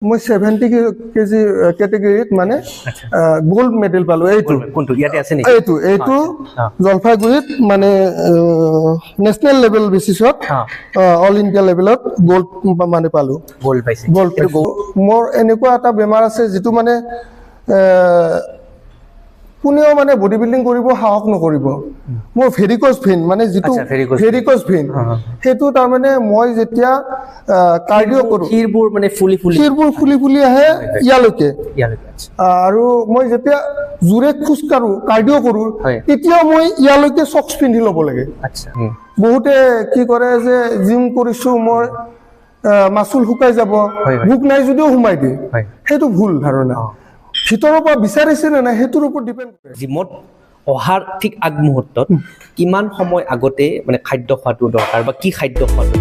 মই 70 কেজি ক্যাটেগৰীত মানে gold medal পালো। এইটো কোনটো ইয়াতে আছে নেকি? এইটো জলপাইগুৰিত মানে নেশনেল লেভেল বেচিছত অল ইণ্ডিয়া লেভেলত গোল্ড মানে পালো। গোল্ড পাইছে। গোল্ড মোৰ এনেকুৱা এটা বেমাৰ আছে যিটো মানে কোনেও মানে বডি বিল্ডিং কৰিব সাহস নকৰিব। মোৰ ভেৰিকোজ ভেইন মানে যিটো ভেৰিকোজ ভেইন সেইটো তাৰ মানে মই যেতিয়া কাৰ্ডিও কৰো শিৰবোৰ মানে ফুলি ফুলি আহে ইয়ালৈকে আৰু মই যেতিয়া জোৰে খোজ কাঢ়ো কাৰ্ডিও কৰো তেতিয়া মই ইয়ালৈকে চক্স পিন্ধি ল'ব লাগে। বহুতে কি কৰে যে জিম কৰিছো মই মাসুল শুকাই যাব ভোক নাই যদিও সোমাই দিয়ে, সেইটো ভুল ধাৰণা। ভিতৰৰ পৰা বিচাৰিছে নে নাই সেইটোৰ ওপৰত ডিপেণ্ড কৰে। জিমত অহাৰ ঠিক আগমুহূৰ্তত কিমান সময় আগতে মানে খাদ্য খোৱাটো দৰকাৰ বা কি খাদ্য খোৱাটো?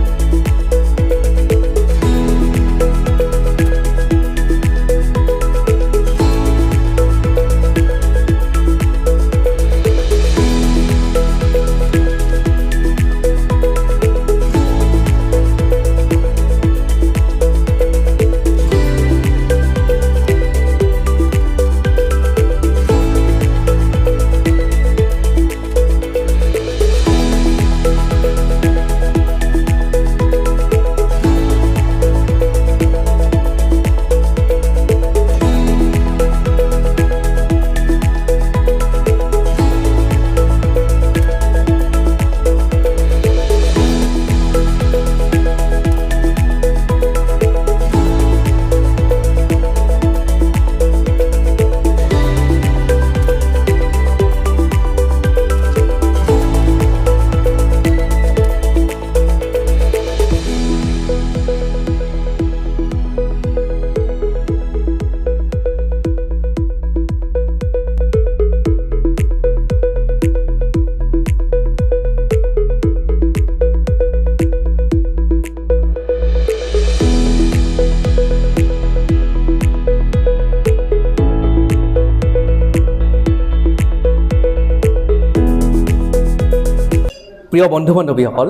প্ৰিয় বন্ধু বান্ধৱীসকল,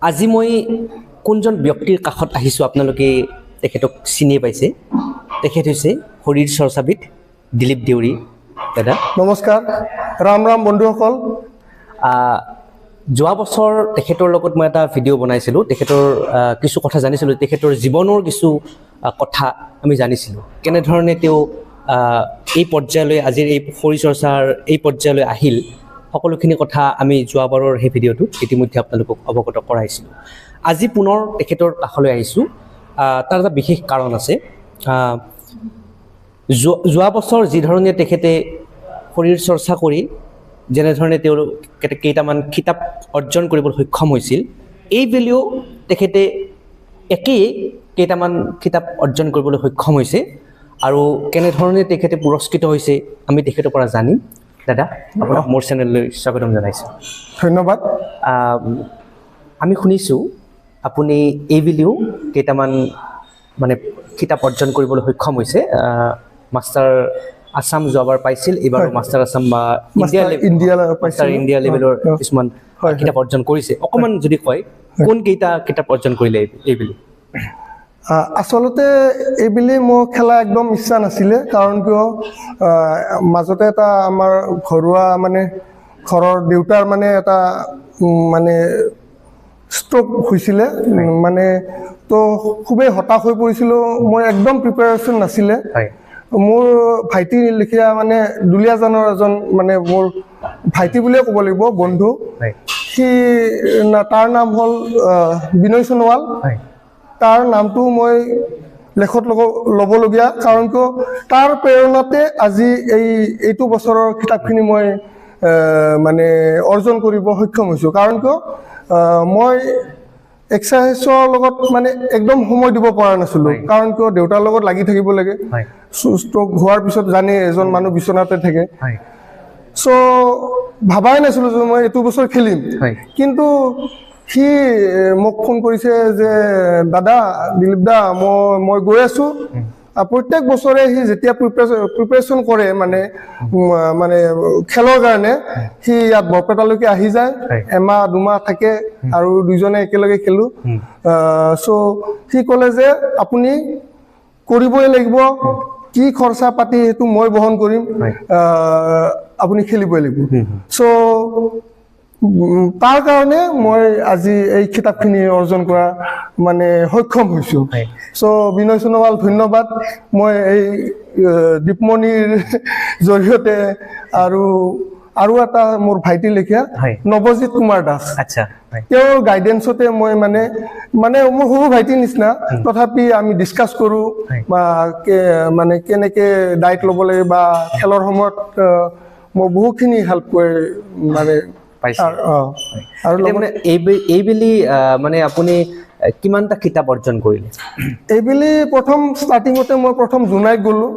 আজি মই কোনজন ব্যক্তিৰ কাষত আহিছোঁ আপোনালোকে তেখেতক চিনি পাইছে। তেখেত হৈছে শৰীৰ চৰ্চাবিদ দিলীপ দেউৰী। দাদা নমস্কাৰ, ৰাম ৰাম বন্ধুসকল। যোৱা বছৰ তেখেতৰ লগত মই এটা ভিডিঅ' বনাইছিলোঁ। তেখেতৰ কিছু কথা জানিছিলোঁ, তেখেতৰ জীৱনৰ কিছু কথা আমি জানিছিলোঁ, কেনেধৰণে তেওঁ এই পৰ্যায়লৈ আজিৰ এই শৰীৰ চৰ্চাৰ এই পৰ্যায়লৈ আহিল। সকলোখিনি কথা আমি যোৱাবাৰৰ সেই ভিডিঅ'টোত ইতিমধ্যে আপোনালোকক অৱগত কৰাইছিলোঁ। আজি পুনৰ তেখেতৰ কাষলৈ আহিছোঁ। তাৰ এটা বিশেষ কাৰণ আছে। যোৱা বছৰ যিধৰণে তেখেতে শৰীৰ চৰ্চা কৰি যেনেধৰণে তেওঁৰ কেইটামান কিতাপ অৰ্জন কৰিবলৈ সক্ষম হৈছিল, এইবেলিও তেখেতে একেই কেইটামান কিতাপ অৰ্জন কৰিবলৈ সক্ষম হৈছে আৰু কেনেধৰণে তেখেতে পুৰস্কৃত হৈছে আমি তেখেতৰ পৰা জানিম। দাদা, আপোনাক মোৰ চেনেললৈ স্বাগতম জনাইছোঁ। ধন্যবাদ। আমি শুনিছোঁ আপুনি এইবেলিও কেইটামান মানে কিতাপ অৰ্জন কৰিবলৈ সক্ষম হৈছে। মাষ্টাৰ আছাম যোৱাবাৰ পাইছিল, এইবাৰ মাষ্টাৰ আছাম বা ইণ্ডিয়া লেভেলৰ কিছুমান কিতাপ অৰ্জন কৰিছে। অকণমান যদি কয় কোন কেইটা কিতাপ অৰ্জন কৰিলে এইবেলি? আচলতে এইবেলি মোৰ খেলা একদম ইচ্ছা নাছিলে, কাৰণ কিয় মাজতে এটা আমাৰ ঘৰুৱা মানে ঘৰৰ দেউতাৰ মানে এটা মানে ষ্ট্ৰোক হৈছিলে, মানে তো খুবেই হতাশ হৈ পৰিছিলোঁ। মই একদম প্ৰিপেৰেশ্যন নাছিলে। মোৰ ভাইটি লিখীয়া মানে দুলীয়াজানৰ এজন মানে মোৰ ভাইটি বুলিয়ে ক'ব লাগিব বন্ধু, তাৰ নাম হ'ল বিনয় সোণোৱাল। তাৰ নামটো মই লেখত ল'বলগীয়া, কাৰণ কিয় তাৰ প্ৰেৰণাতে আজি এইটো বছৰৰ কিতাপখিনি মই মানে অৰ্জন কৰিব সক্ষম হৈছোঁ। কাৰণ কিয় মই এক্সাৰচাইজৰ লগত মানে একদম সময় দিব পৰা নাছিলোঁ, কাৰণ কিয় দেউতাৰ লগত লাগি থাকিব লাগে। ষ্ট্ৰোক হোৱাৰ পিছত জানে এজন মানুহ বিচনাতে থাকে, চ' ভাবাই নাছিলোঁ যে মই এইটো বছৰ খেলিম। কিন্তু সি মোক ফোন কৰিছে যে দাদা দিলীপ দা মই গৈ আছোঁ। প্ৰত্যেক বছৰে সি যেতিয়া প্ৰিপেৰেশ্যন কৰে মানে খেলৰ কাৰণে সি ইয়াত বৰপেটালৈকে আহি যায়, এমাহ দুমাহ থাকে আৰু দুইজনে একেলগে খেলোঁ। চ' সি ক'লে যে আপুনি কৰিবই লাগিব কি খৰচা পাতি সেইটো মই বহন কৰিম আপুনি খেলিবই লাগিব সো তাৰ কাৰণে মই আজি এই কিতাপখিনি অৰ্জন কৰা মানে সক্ষম হৈছোঁ সো বিনয় সোণোৱাল ধন্যবাদ মই এই দীপমণিৰ জৰিয়তে আৰু এটা মোৰ ভাইটি লেখীয়া নৱজিৎ কুমাৰ দাস আচ্ছা তেওঁৰ গাইডেন্সতে মই মানে মোৰ সৰু ভাইটিৰ নিচিনা তথাপি আমি ডিছকাছ কৰোঁ বা মানে কেনেকৈ ডায়েট ল'ব লাগে বা খেলৰ সময়ত মই বহুখিনি হেল্প কৰি মানে আৰু মানে এইবেলি মানে আপুনি কিমানটা কিতাপ অৰ্জন কৰিলে এইবেলি প্ৰথম ষ্টাৰ্টিঙতে মই প্ৰথম জোনাইত গ'লোঁ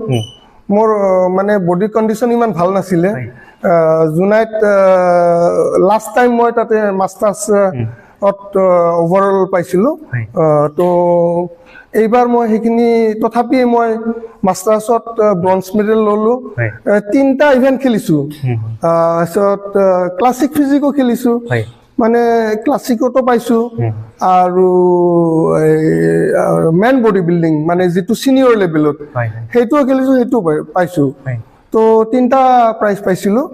মোৰ মানে বডি কণ্ডিশ্যন ইমান ভাল নাছিলে জোনাইত লাষ্ট টাইম মই তাতে মাষ্টাৰ্ছত অভাৰঅল পাইছিলোঁ তো এইবাৰ মই সেইখিনি তথাপি মই মাষ্টাৰ্ছত ব্ৰঞ্জ মেডেল ল'লোঁ 3টা ইভেণ্ট খেলিছোঁ তাৰপিছত ক্লাছিক ফিজিকো খেলিছোঁ মানে ক্লাছিকতো পাইছোঁ আৰু মেন বডি বিল্ডিং মানে যিটো ছিনিয়ৰ লেভেলত সেইটোও খেলিছোঁ সেইটো পাইছোঁ তো 3টা প্ৰাইজ পাইছিলোঁ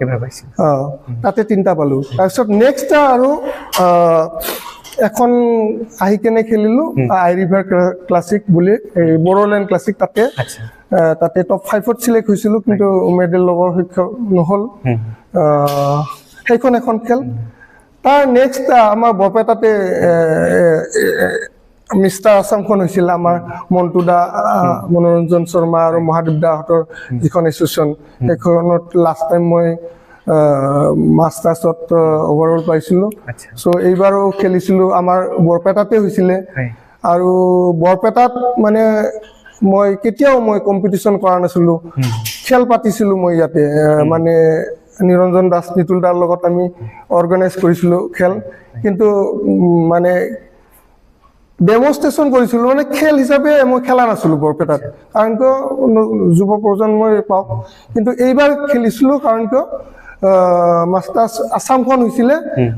তাতে 3টা পালোঁ তাৰপিছত নেক্সট আৰু এখন আহি কেনে খেলিলোঁ আই ৰিভাৰ ক্লাছিক বুলি এই বড়োলেণ্ড ক্লাছিক তাতে টপ 5ত চিলেক্ট হৈছিলোঁ কিন্তু মেডেল ল'বৰ সক্ষম নহ'ল সেইখন এখন খেল তাৰ নেক্সট আমাৰ বৰপেটাতে মিষ্টাৰ আছামখন হৈছিল আমাৰ মণ্টু দা মনোৰঞ্জন শৰ্মা আৰু মহাদেৱ দাহঁতৰ যিখন এছ'চিয়েশ্যন সেইখনত লাষ্ট টাইম মই মাষ্টাৰ্ছত অভাৰঅল পাইছিলোঁ চ' এইবাৰো খেলিছিলোঁ আমাৰ বৰপেটাতে হৈছিলে আৰু বৰপেটাত মানে মই কেতিয়াও মই কম্পিটিশ্যন কৰা নাছিলোঁ খেল পাতিছিলোঁ মই ইয়াতে মানে নিৰঞ্জন দাস নিতুল দাৰ লগত আমি অৰ্গেনাইজ কৰিছিলোঁ খেল কিন্তু মানে ডেমনষ্ট্ৰেশ্যন কৰিছিলোঁ মানে খেল হিচাপে মই খেলা নাছিলোঁ বৰপেটাত কাৰণ কিয় যুৱ প্ৰজন্মই পাওক কিন্তু এইবাৰ খেলিছিলোঁ কাৰণ কিয় মাষ্টাৰ্ছ আছামখন হৈছিলে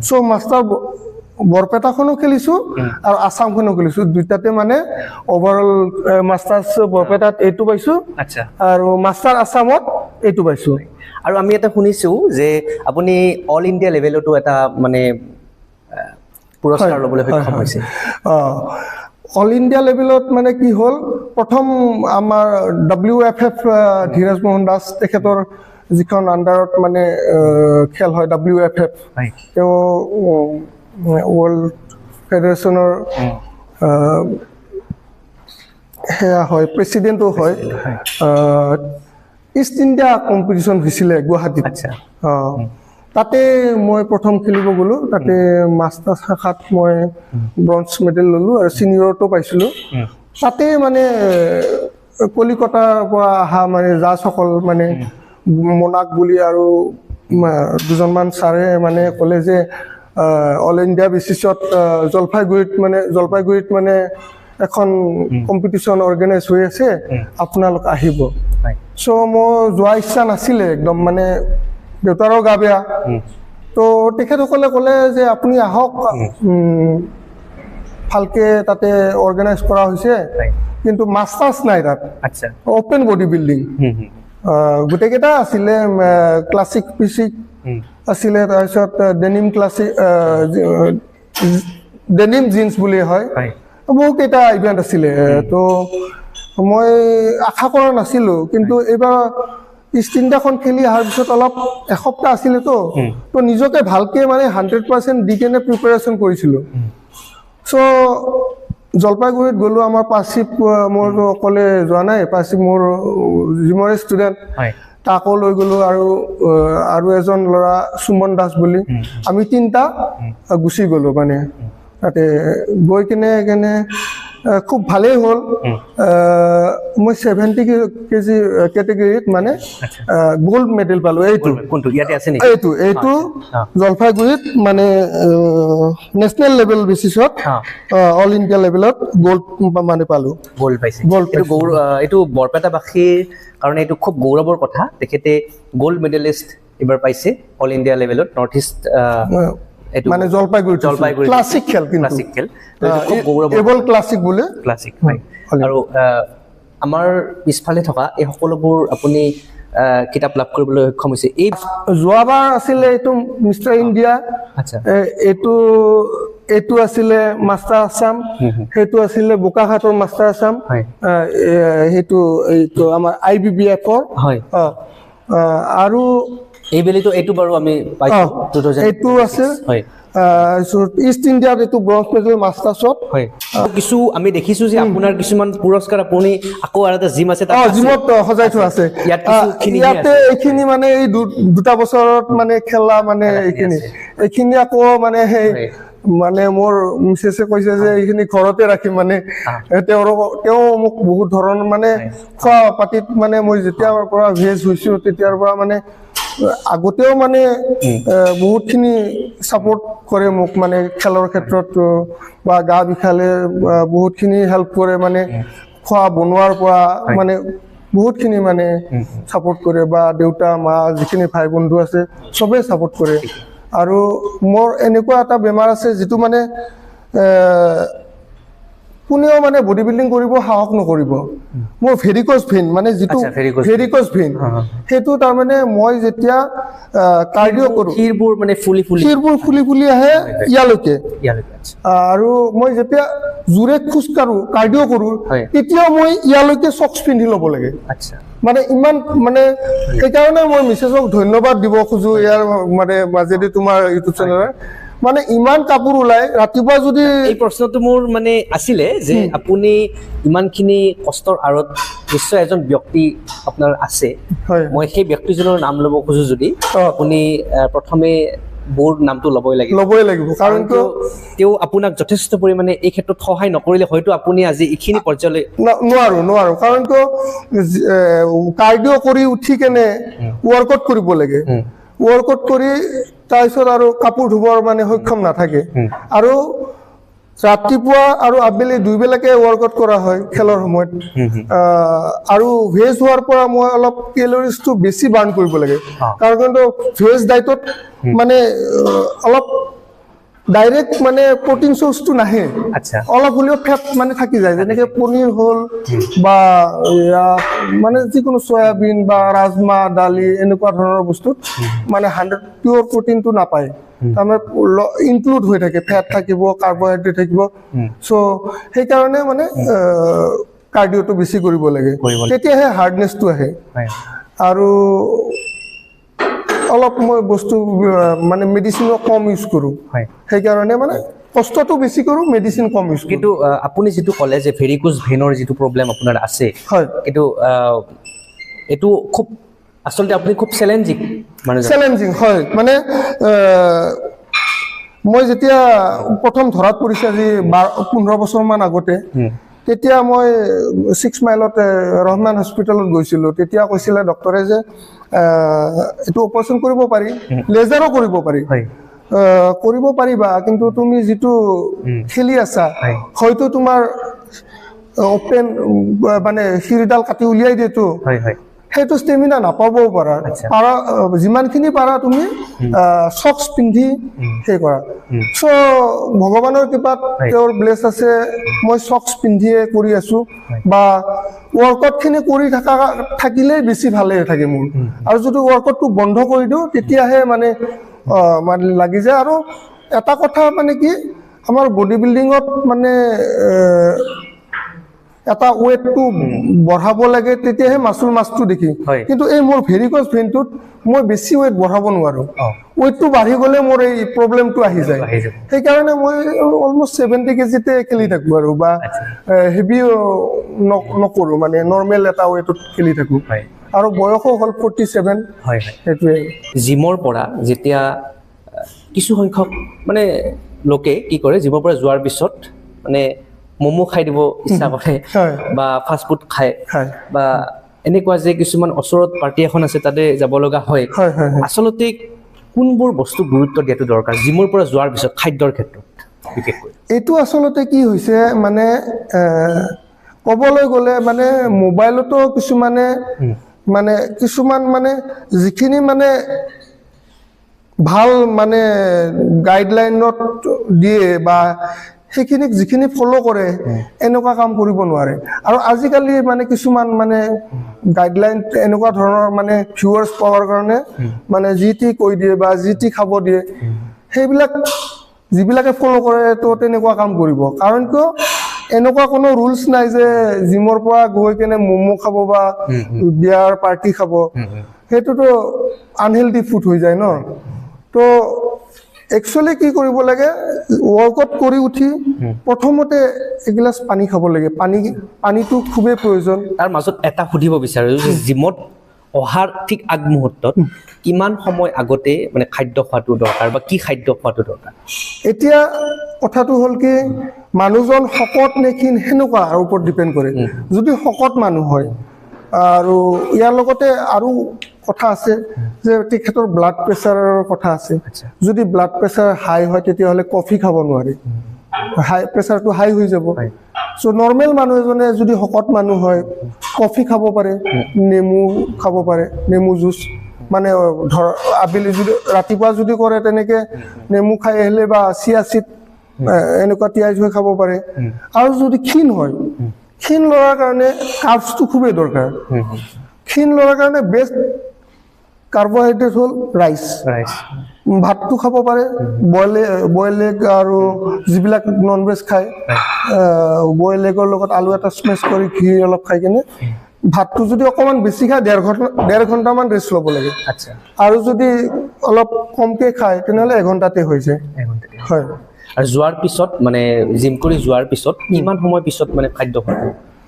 চ' মাষ্টাৰ বৰপেটাখনো খেলিছোঁ আৰু আছামখনো খেলিছোঁ দুইটাতে মানে অভাৰঅল মাষ্টাৰ্ছ বৰপেটাত এইটো পাইছোঁ আৰু মাষ্টাৰ আছামত এইটো পাইছোঁ আৰু আমি এটা শুনিছোঁ যে আপুনি অল ইণ্ডিয়া লেভেলতো এটা মানে পুৰস্কাৰ ল'বলৈ সক্ষম হৈছে অল ইণ্ডিয়া লেভেলত মানে কি হ'ল প্ৰথম আমাৰ WFF ধীৰাজ মোহন দাস তেখেতৰ যিখন আণ্ডাৰত মানে খেল হয় WFF তেওঁ ৱৰ্ল্ড ফেডাৰেশ্যনৰ সেয়া হয় প্ৰেচিডেণ্টো হয় ইষ্ট ইণ্ডিয়া কম্পিটিশ্যন হৈছিলে গুৱাহাটীত তাতে মই প্ৰথম খেলিব গ'লোঁ তাতে মাষ্টাৰ শাখাত মই ব্ৰঞ্জ মেডেল ল'লোঁ আৰু ছিনিয়ৰতো পাইছিলোঁ তাতে মানে কলিকতাৰ পৰা অহা মানে জাজসকল মানে মোনাক বুলি আৰু দুজনমান ছাৰে মানে ক'লে যে অল ইণ্ডিয়া বেচিছত জলপাইগুৰিত মানে এখন কম্পিটিশ্যন অৰ্গেনাইজ হৈ আছে আপোনালোক আহিব চ' মোৰ যোৱা ইচ্ছা নাছিলে একদম মানে দেউতাৰো গা বেয়া তো তেখেতসকলে ক'লে যে আপুনি আহক ভালকৈ তাতে অৰ্গেনাইজ কৰা হৈছে কিন্তু মাষ্টাৰ্ছ নাই তাত অ'পেন বডি বিল্ডিং গোটেইকেইটা আছিলে ক্লাছিক ফিজিক আছিলে তাৰপিছত ডেনিম জিন্স বুলি হয় বহুকেইটা ইভেণ্ট আছিলে তো মই আশা কৰা নাছিলোঁ কিন্তু এইবাৰ ইষ্ট ইণ্ডিয়াখন খেলি অহাৰ পিছত অলপ এসপ্তাহ আছিলেতো তো নিজকে ভালকৈ মানে 100% দি কেনে প্ৰিপেৰেশ্যন কৰিছিলোঁ চ' জলপাইগুৰিত গ'লোঁ আমাৰ পাৰ্চিপ মোৰতো অকলে যোৱা নাই পাৰ্চিপ মোৰ জিমৰে ষ্টুডেণ্ট তাকো লৈ গ'লোঁ আৰু এজন ল'ৰা সুমন দাস বুলি আমি 3টা গুচি গ'লোঁ মানে তাতে গৈ কেনে খুব ভালেই হ'ল মই 70 কেজি কেটেগৰীত মানে গোল্ড মেডেল পালোঁ এইটো জলপাইগুৰিত মানে নেশ্যনেল লেভেল বেচিছত অল ইণ্ডিয়া লেভেলত গোল্ড মানে পালোঁ গোল্ড পাইছে এইটো বৰপেটাবাসীৰ কাৰণে এইটো খুব গৌৰৱৰ কথা তেখেতে গোল্ড মেডেলিষ্ট এইবাৰ পাইছে অল ইণ্ডিয়া লেভেলত নৰ্থ ইষ্ট মানে জলপাইগুৰি ক্লাছিক খেল এবল ক্লাছিক বোলে ক্লাছিক আৰু আমাৰ পিছফালে থকা এই সকলোবোৰ আপুনি কিতাপ লাভ কৰিবলৈ সক্ষম হৈছে এই যোৱাবাৰ আছিলে এইটো মিষ্টাৰ ইণ্ডিয়া আচ্ছা এইটো আছিলে মাষ্টাৰ আছাম সেইটো আছিলে বোকাখাটৰ মাষ্টাৰ আছাম এইটো আমাৰ IBBF-ৰ হয় আৰু এইটো বাৰু আমি পাইছো 2000 এইটো আছে হয় ইষ্ট ইণ্ডিয়াত এইটো ব্ৰঞ্জ মেডেল মাষ্টাৰ্ছত হয় কিছু আমি দেখিছো যে আপোনাৰ কিছুমান পুৰস্কাৰ আপুনি আকৌ আৰু এটা জিম আছে জিমত সজাই থোৱা আছে ইয়াতে এইখিনি মানে এই দুটা বছৰত মানে খেলা মানে এইখিনি আকৌ মানে সেই মানে মোৰ মিছেছে কৈছে যে এইখিনি ঘৰতে ৰাখিম মানে তেওঁ মোক বহুত ধৰণৰ মানে খোৱা পাতিত মানে মই যেতিয়াৰ পৰা ভেজ হৈছো তেতিয়াৰ পৰা মানে আগতেও মানে বহুতখিনি ছাপোৰ্ট কৰে মোক মানে খেলৰ ক্ষেত্ৰত বা গা বিষালে বহুতখিনি হেল্প কৰে মানে খোৱা বনোৱাৰ পৰা মানে বহুতখিনি মানে ছাপোৰ্ট কৰে বা দেউতা মা যিখিনি ভাই বন্ধু আছে চবেই ছাপোৰ্ট কৰে আৰু মোৰ এনেকুৱা এটা বেমাৰ আছে যিটো মানে কোনেও মানে বডি বিল্ডিং কৰিব সাহস নকৰিব মোৰ ভেৰিকজ ভেইন মানে যিটো ভেৰিকজ ভেইন সেইটো তাৰমানে মই যেতিয়া কাৰ্ডিঅ কৰোঁ শিৰবোৰ মানে ফুলি ফুলি আহে ইয়ালৈকে আৰু মই যেতিয়া জোৰে খোজ কাঢ়ো কাৰ্ডিঅ কৰোঁ তেতিয়া মই ইয়ালৈকে চক্স পিন্ধি ল'ব লাগে মানে ইমান মানে সেইকাৰণে মই মিছেছক ধন্যবাদ দিব খোজো ইয়াৰ মানে মাজেদি তোমাৰ ইউটিউব চেনেলৰ মানে ইমান কাপোৰ ওলাই ৰাতিপুৱা যদি এই প্ৰশ্নটো মোৰ মানে আছিলে যে আপুনি ইমানখিনি কষ্টৰ আঁৰত নিশ্চয় এজন ব্যক্তি আপোনাৰ আছে মই সেই ব্যক্তিজনৰ নাম ল'ব খোজো যদি আপুনি প্ৰথমে বৌৰ নামটো ল'বই লাগিব কাৰণ তেওঁ আপোনাক যথেষ্ট পৰিমাণে এই ক্ষেত্ৰত সহায় নকৰিলে হয়তো আপুনি আজি এইখিনি পৰ্যায়লৈ নোৱাৰো কাৰণ কাৰ্ডিঅ কৰি উঠি কেনে ৱৰ্কআউট কৰিব লাগে ৱৰ্কআউট কৰি তাৰপিছত আৰু কাপোৰ ধুবৰ মানে সক্ষম নাথাকে আৰু ৰাতিপুৱা আৰু আবেলি দুইবেলাকে ৱৰ্কআউট কৰা হয় খেলৰ সময়ত আৰু ভেজ হোৱাৰ পৰা মই অলপ কেলৰিজটো বেছি বাৰ্ণ কৰিব লাগে কাৰণ ভেজ ডাইটত মানে অলপ ডাইৰেক্ট মানে প্ৰটিন চ'ৰ্চটো নাহে অলপ হ'লেও ফেট মানে থাকি যায় যেনেকৈ পনীৰ হ'ল বা মানে যিকোনো চয়াবিন বা ৰাজমাহ দালি এনেকুৱা ধৰণৰ বস্তুত মানে 100 পিয়ৰ প্ৰটিনটো নাপায় তাৰমানে ইনক্লুড হৈ থাকে ফেট থাকিব কাৰ্বহাইড্ৰেট থাকিব চ' সেইকাৰণে মানে কাৰ্ডিঅ'টো বেছি কৰিব লাগে তেতিয়াহে হাৰ্ডনেছটো আহে আৰু অলপ মই বস্তু মানে মেডিচিনো কম ইউজ কৰোঁ সেইকাৰণে মানে কষ্টটো বেছি কৰোঁ মেডিচিন কম ইউজ কিন্তু আপুনি যিটো ক'লে যে ভেৰিকোজ ভেইনৰ যিটো প্ৰব্লেম আপোনাৰ আছে কিন্তু এইটো খুব আচলতে আপুনি খুব চেলেঞ্জিং হয় মানে মই যেতিয়া প্ৰথম ধৰাত পৰিছে আজি 15 বছৰমান আগতে তেতিয়া মই 6 মাইলত ৰহমান হস্পিটেলত গৈছিলোঁ তেতিয়া কৈছিলে ডক্টৰে যে এইটো অপাৰেশ্যন কৰিব পাৰি লেজাৰো কৰিব পাৰি কৰিব পাৰিবা কিন্তু তুমি যিটো খেলি আছা হয়তো তোমাৰ অপেন মানে শিৰডাল কাটি উলিয়াই দিয়েতো সেইটো ষ্টেমিনা নাপাবও পাৰা যিমানখিনি পাৰা তুমি চক্স পিন্ধি সেই কৰা চ' ভগৱানৰ কৃপাত তেওঁৰ ব্লেছ আছে মই চক্স পিন্ধিয়ে কৰি আছো বা ৱৰ্কআউটখিনি কৰি থাকিলেই বেছি ভালে থাকে মোৰ আৰু যদি ৱৰ্কআউটটো বন্ধ কৰি দিওঁ তেতিয়াহে মানে মানে লাগি যায় আৰু এটা কথা মানে কি আমাৰ বডি বিল্ডিঙত মানে এটা ৱেটটো বঢ়াব লাগে তেতিয়াহে মাছটো দেখি কিন্তু এই মোৰ ভেৰিকজ ভেইনটোত মই বেছি ৱেট বঢ়াব নোৱাৰো ৱেটটো বাঢ়ি গ'লে মোৰ এই প্ৰব্লেমটো আহি যায় সেইকাৰণে মই অলমষ্ট 70 কেজিতে খেলি থাকোঁ আৰু বা হেভিও নকৰোঁ মানে নৰ্মেল এটা ৱেটত খেলি থাকোঁ আৰু বয়সো হ'ল 47 সেইটোৱে জিমৰ পৰা যেতিয়া কিছু সংখ্যক মানে লোকে কি কৰে জিমৰ পৰা যোৱাৰ পিছত মানে মমো খাই দিব ইচ্ছা কৰে বা ফাষ্ট ফুড খায় বা এনেকুৱা যে কিছুমান ওচৰত পাৰ্টি এখন আছে তাতে যাব লগা হয় আচলতে কোনবোৰ বস্তু গুৰুত্ব দিয়াটো দৰকাৰ জিমৰ পৰা যোৱাৰ পিছত খাদ্যৰ ক্ষেত্ৰত বিশেষকৈ এইটো আচলতে কি হৈছে মানে ক'বলৈ গ'লে মানে মোবাইলতো কিছুমানে মানে কিছুমান মানে যিখিনি মানে ভাল মানে গাইডলাইনত দিয়ে বা সেইখিনিক যিখিনি ফ'ল' কৰে এনেকুৱা কাম কৰিব নোৱাৰে আৰু আজিকালি মানে কিছুমান মানে গাইডলাইন এনেকুৱা ধৰণৰ মানে ভিউৱাৰ্ছ পাৱাৰ কাৰণে মানে যি টি কৈ দিয়ে বা যি টি খাব দিয়ে সেইবিলাক যিবিলাকে ফ'ল' কৰে তো তেনেকুৱা কাম কৰিব কাৰণ কিয় এনেকুৱা কোনো ৰুলছ নাই যে জিমৰ পৰা গৈ কেনে ম'ম' খাব বা বিয়াৰ পাৰ্টি খাব সেইটোতো আনহেল্ডি ফুড হৈ যায় ন তো একচুৱেলি কি কৰিব লাগে ৱৰ্কআউট কৰি উঠি প্ৰথমতে এগিলাচ পানী খাব লাগে পানীটো খুবেই প্ৰয়োজন তাৰ মাজত এটা সুধিব বিচাৰো যে জিমত অহাৰ ঠিক আগমুহূৰ্তত কিমান সময় আগতে মানে খাদ্য খোৱাটো দৰকাৰ বা কি খাদ্য খোৱাটো দৰকাৰ এতিয়া কথাটো হ'ল কি মানুহজন শকত নে ক্ষীণ সেনেকুৱা ওপৰত ডিপেণ্ড কৰে যদি শকত মানুহ হয় আৰু ইয়াৰ লগতে আৰু কথা আছে যে তেখেতৰ ব্লাড প্ৰেছাৰৰ কথা আছে যদি ব্লাড প্ৰেছাৰ হাই হয় তেতিয়াহ'লে কফি খাব নোৱাৰে হাই প্ৰেছাৰটো হাই হৈ যাব চ' নৰ্মেল মানুহ এজনে যদি শকত মানুহ হয় কফি খাব পাৰে নেমু খাব পাৰে নেমু জুচ মানে ধৰ আবেলি যদি ৰাতিপুৱা যদি কৰে তেনেকৈ নেমু খাই আহিলে বা চিয়া চিড এনেকুৱা তিয়াই থৈ খাব পাৰে আৰু যদি ক্ষীণ হয় ক্ষীণ ল'ৰাৰ কাৰণে কাৰ্বছটো খুবেই দৰকাৰ ক্ষীণ ল'ৰাৰ কাৰণে বেষ্ট কাৰ্বহাইড্ৰেট হ'ল ৰাইচ ভাতটো খাব পাৰে বইল এগ আৰু যিবিলাক নন ভেজ খায় বইল এগৰ লগত আলু এটা স্মেচ কৰি ঘি অলপ খাই কিনে ভাতটো যদি অকণমান বেছি খায় 1.5 ঘণ্টামান ৰেষ্ট ল'ব লাগে আৰু যদি অলপ কমকৈ খায় তেনেহ'লে 1 ঘণ্টাতে হৈ যায় হয় আৰু যোৱাৰ পিছত মানে জিম কৰি যোৱাৰ পিছত কিমান সময় পিছত মানে খাদ্য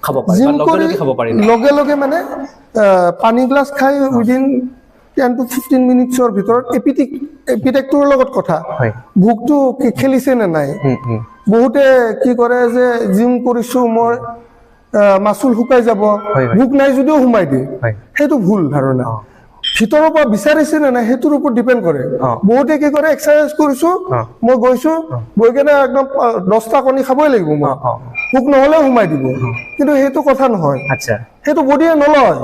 খাব পাৰে জিম বা কৰি খাব পাৰে লগে লগে মানে পানী গ্লাছ খাই উইদিন 10 to 15 মিনিটছৰ ভিতৰত এপিটেকটোৰ লগত কথা ভোকটো খেলিছে নে নাই বহুতে কি কৰে যে জিম কৰিছোঁ মই মাচুল শুকাই যাব ভোক নাই যদিও সোমাই দিয়ে সেইটো ভুল ধাৰণা ভিতৰৰ পৰা বিচাৰিছে নে নাই সেইটোৰ ওপৰত ডিপেণ্ড কৰে বহুতে কি কৰে এক্সাৰচাইজ কৰিছোঁ মই গৈছোঁ গৈ কেনে একদম 10টা কণী খাবই লাগিব মই ভোক নহ'লেও সোমাই দিব কিন্তু সেইটো কথা নহয় সেইটো বডিয়ে নলয়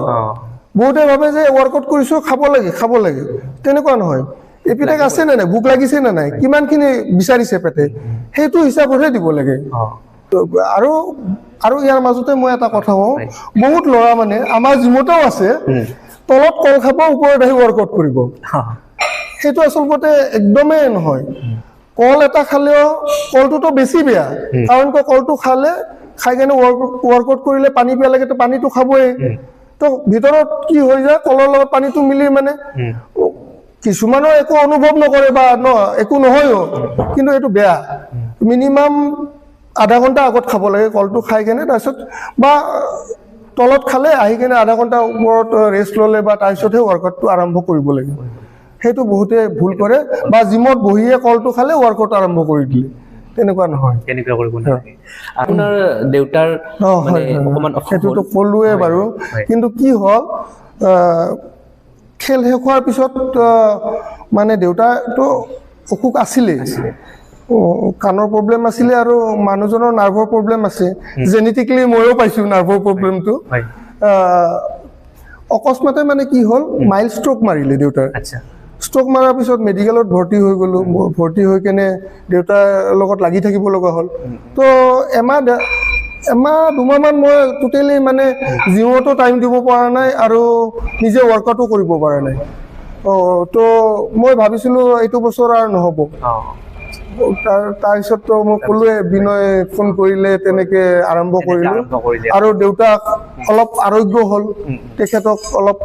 বহুতে ভাবে যে ৱৰ্কআউট কৰিছোঁ খাব লাগে তেনেকুৱা নহয় এপিটেক আছে নে নাই ভোক লাগিছে নে নাই কিমানখিনি বিচাৰিছে পেটে সেইটো হিচাপতহে দিব লাগে আৰু ইয়াৰ মাজতে মই এটা কথা কওঁ বহুত ল'ৰা মানে আমাৰ জিমতেও আছে তলত কল খাব ওপৰত আহি ৱৰ্কআউট কৰিব সেইটো আচলতে একদমেই নহয় কল এটা খালেও কলটোতো বেছি বেয়া কাৰণ কলটো খাই কেনে ৱৰ্কআউট কৰিলে পানী পিয়া লাগে তো পানীটো খাবই তো ভিতৰত কি হৈ যায় কলৰ লগত পানীটো মিলি মানে কিছুমানৰ একো অনুভৱ নকৰে বা একো নহয়ও কিন্তু এইটো বেয়া মিনিমাম আধা ঘণ্টা আগত খাব লাগে কলটো খাই কেনে তাৰপিছত বা তলত খালে আহি কেনে আধা ঘণ্টা ওপৰত ৰেষ্ট ল'লে বা তাৰপিছতহে ৱৰ্কআউটটো আৰম্ভ কৰিব লাগে সেইটো বহুতে ভুল কৰে বা জিমত বহিয়ে কলটো খালে ৱৰ্কআউট আৰম্ভ কৰি দিলে তেনেকুৱা নহয় তেনেকুৱা কৰিব নালাগে আপোনাৰ দেউতাৰ মানে অকমান সেইটোতো ক'লোৱে বাৰু কিন্তু কি হ'ল খেল শেষ হোৱাৰ পিছত মানে দেউতাৰতো অসুখ আছিলেই কাণৰ প্ৰব্লেম আছিলে আৰু মানুহজনৰ নাৰ্ভৰ প্ৰব্লেম আছে জেনেটিকেলি ময়ো পাইছোঁ নাৰ্ভৰ প্ৰব্লেমটো অকস্মাতে মানে কি হ'ল মাইল্ড ষ্ট্ৰক মাৰিলে দেউতাৰ ষ্ট্ৰক মাৰাৰ পিছত মেডিকেলত ভৰ্তি হৈ গ'লোঁ ভৰ্তি হৈ কেনে দেউতাৰ লগত লাগি থাকিব লগা হ'ল তো এমাহ 2মাহমান মই টোটেলি মানে জিমতো টাইম দিব পৰা নাই আৰু নিজে ৱৰ্কআউটো কৰিব পৰা নাই তো মই ভাবিছিলোঁ এইটো বছৰ আৰু নহ'ব তাৰপিছততো মই ক'লোৱে বিনয় ফোন কৰিলে তেনেকৈ আৰম্ভ কৰিলোঁ আৰু দেউতাক অলপ আৰোগ্য হ'ল তেখেতক অলপ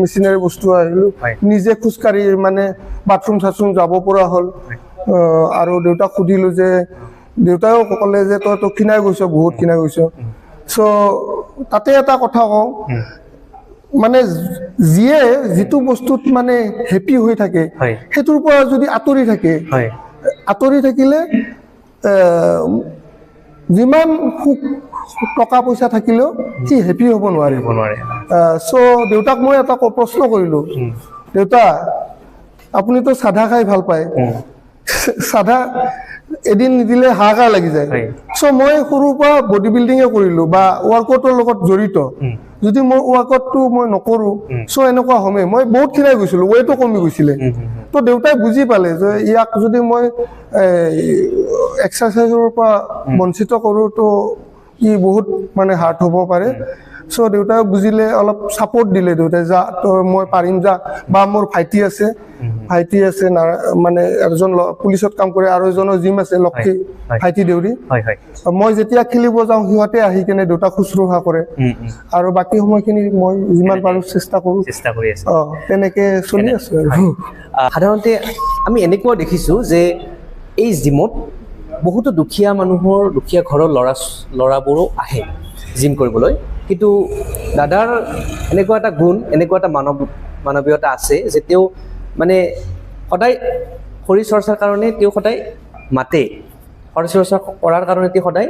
মেচিনাৰী বস্তু আহিলোঁ নিজে খোজকাঢ়ি মানে বাথৰুম চাথৰুম যাব পৰা হ'ল আৰু দেউতাক সুধিলোঁ যে দেউতাও ক'লে যে তই ক্ষীণাই গৈছ বহুত ক্ষীণাই গৈছ চ' তাতে এটা কথা কওঁ মানে যিয়ে যিটো বস্তুত মানে হেপী হৈ থাকে সেইটোৰ পৰা যদি আঁতৰি থাকিলে যিমান টকা পইচা থাকিলেও সি হেপী হ'ব নোৱাৰে চ' দেউতাক মই এটা প্ৰশ্ন কৰিলোঁ দেউতা আপুনিতো চাধা খাই ভাল পায় চাধা এদিন নিদিলে হাহাকাৰ লাগি যায় চ' মই সৰুৰ পৰা বডি বিল্ডিঙে কৰিলোঁ বা ৱৰ্কআউটৰ লগত জড়িত যদি মই ৱাৰ্কআউটটো মই নকৰোঁ চ' এনেকুৱা হ'মেই মই বহুত খিনাই গৈছিলোঁ ৱেইটো কমি গৈছিলে তো দেউতাই বুজি পালে যে ইয়াক যদি মই এক্সাৰচাইজৰ পৰা বঞ্চিত কৰোঁ তো ই বহুত মানে হাৰ্ড হ'ব পাৰে চ' দেউতাই বুজিলে অলপ ছাপৰ্ট দিলে দেউতাই যা তই মই পাৰিম যা বা মোৰ ভাইটি আছে মানে এজন পুলিচত কাম কৰে আৰু এজনৰ জিম আছে লক্ষী ভাইটি দেউৰী মই যেতিয়া খেলিব যাওঁ সিহঁতে আহি কেনে দেউতাক শুশ্ৰূষা কৰে আৰু বাকী সময়খিনি মই যিমান পাৰোঁ চেষ্টা কৰোঁ তেনেকৈ চলি আছোঁ আৰু সাধাৰণতে আমি এনেকুৱাও দেখিছোঁ যে এই জিমত বহুতো দুখীয়া মানুহৰ দুখীয়া ঘৰৰ ল'ৰাবোৰো আহে জিম কৰিবলৈ কিন্তু দাদাৰ এনেকুৱা এটা গুণ এনেকুৱা এটা মানৱীয়তা আছে যে তেওঁ মানে সদায় শৰীৰ চৰ্চাৰ কাৰণে তেওঁ সদায় মাতে শৰীৰ চৰ্চা কৰাৰ কাৰণে তেওঁ সদায়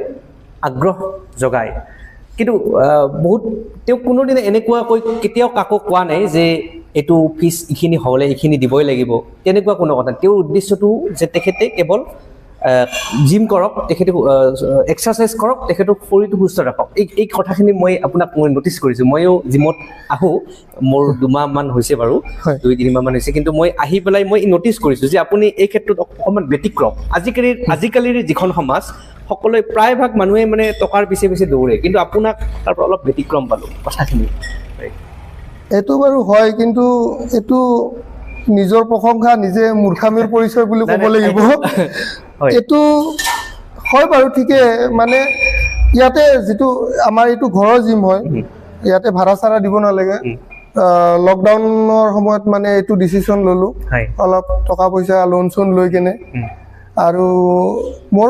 আগ্ৰহ জগায় কিন্তু বহুত তেওঁ কোনোদিনে এনেকুৱাকৈ কেতিয়াও কাকো কোৱা নাই যে এইটো ফিজ এইখিনি হ'লে এইখিনি দিবই লাগিব তেনেকুৱা কোনো কথা তেওঁৰ উদ্দেশ্যটো যে তেখেতে কেৱল জিম কৰক তেখেতে এক্সাৰচাইজ কৰক তেখেতৰ শৰীৰটো সুস্থ ৰাখক এই কথাখিনি মই আপোনাক মই ন'টিছ কৰিছোঁ ময়ো জিমত আহোঁ মোৰ 2 মাহমান হৈছে বাৰু 2-3 মাহমান হৈছে কিন্তু মই আহি পেলাই মই ন'টিছ কৰিছোঁ যে আপুনি এই ক্ষেত্ৰত অকণমান ব্যতিক্ৰম আজিকালিৰ যিখন সমাজ সকলোৱে প্ৰায়ভাগ মানুহে মানে টকাৰ পিছে পিছে দৌৰে কিন্তু আপোনাক তাৰ পৰা অলপ ব্যতিক্ৰম পালোঁ কথাখিনি এইটো বাৰু হয় কিন্তু এইটো নিজৰ প্ৰশংসা নিজে মূৰ্খামিৰ পৰিচয় বুলি ক'ব লাগিব এইটো হয় বাৰু ঠিকে মানে ইয়াতে যিটো আমাৰ এইটো ঘৰৰ জিম হয় ইয়াতে ভাড়া চাৰা দিব নালাগে লকডাউনৰ সময়ত মানে এইটো ডিচিশ্যন ল'লোঁ অলপ টকা পইচা লোন চোন লৈ কেনে আৰু মোৰ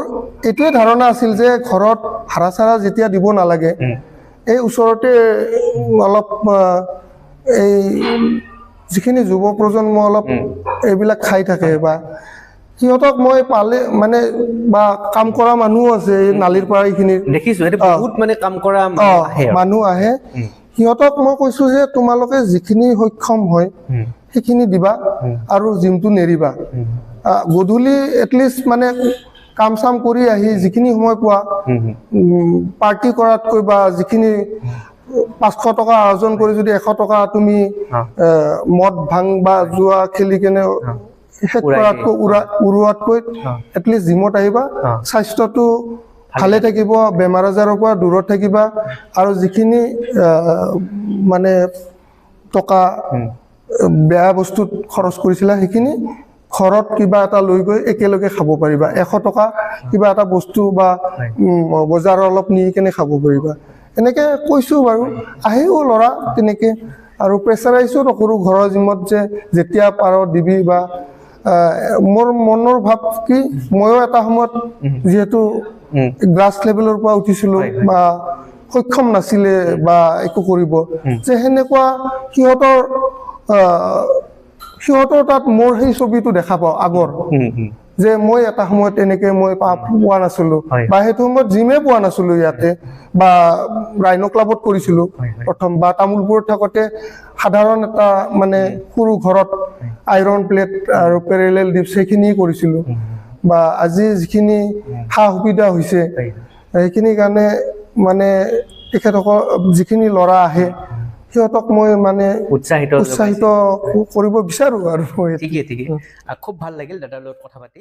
এইটোৱে ধাৰণা আছিল যে ঘৰত ভাড়া চাৰা যেতিয়া দিব নালাগে এই ওচৰতে অলপ এই যিখিনি যুৱ প্ৰজন্ম অলপ এইবিলাক খাই থাকে বা সিহঁতক মই পালে মানে বা কাম কৰা মানুহ আছে এই নালিৰ পৰা এইখিনি দেখিছোঁ বহুত মানে কাম কৰা মানুহ আহে সিহঁতক মই কৈছোঁ যে তোমালোকে যিখিনি সক্ষম হয় সেইখিনি দিবা আৰু জিমটো নেৰিবা গধূলি এটলিষ্ট মানে কাম চাম কৰি আহি যিখিনি সময় পোৱা পাৰ্টি কৰাতকৈ বা যিখিনি 500 টকা অৰ্জন কৰি যদি 100 টকা তুমি মদ ভাং বা জুৱা খেলি কেনে উৰুৱাতকৈ এটলিষ্ট জিমত আহিবা স্বাস্থ্যটো ভালে থাকিব বেমাৰ আজাৰৰ পৰা দূৰত থাকিবা আৰু যিখিনি মানে টকা বেয়া বস্তুত খৰচ কৰিছিলা সেইখিনি ঘৰত কিবা এটা লৈ গৈ একেলগে খাব পাৰিবা 100 টকা কিবা এটা বস্তু বা বজাৰ অলপ নি কেনে খাব পাৰিবা এনেকৈ কৈছোঁ বাৰু আহিও ল'ৰা তেনেকৈ আৰু প্ৰেছাৰাইজো নকৰোঁ ঘৰৰ জিমত যে যেতিয়া পাৰ দিবি বা মোৰ মনৰ ভাৱ কি ময়ো এটা সময়ত যিহেতু গ্ৰাছ লেভেলৰ পৰা উঠিছিলোঁ বা সক্ষম নাছিলে বা একো কৰিব যে সেনেকুৱা সিহঁতৰ তাত মোৰ সেই ছবিটো দেখা পাওঁ আগৰ যে মই এটা সময়ত এনেকৈ মই পোৱা নাছিলোঁ বা সেইটো সময়ত জিমে পোৱা নাছিলোঁ ইয়াতে বা ৰাইন' ক্লাবত কৰিছিলোঁ প্ৰথম বা তামোলপুৰত থাকোঁতে সাধাৰণ এটা মানে সৰু ঘৰত আইৰণ প্লেট আৰু পেৰেলেল ডিপছ সেইখিনি কৰিছিলোঁ বা আজি যিখিনি সা সুবিধা হৈছে সেইখিনিৰ কাৰণে মানে তেখেতসকল যিখিনি ল'ৰা আহে সিহঁতক মই মানে উৎসাহিত কৰিব বিচাৰোঁ আৰু ঠিকে খুব ভাল লাগিল দাদাৰ লগত কথা পাতি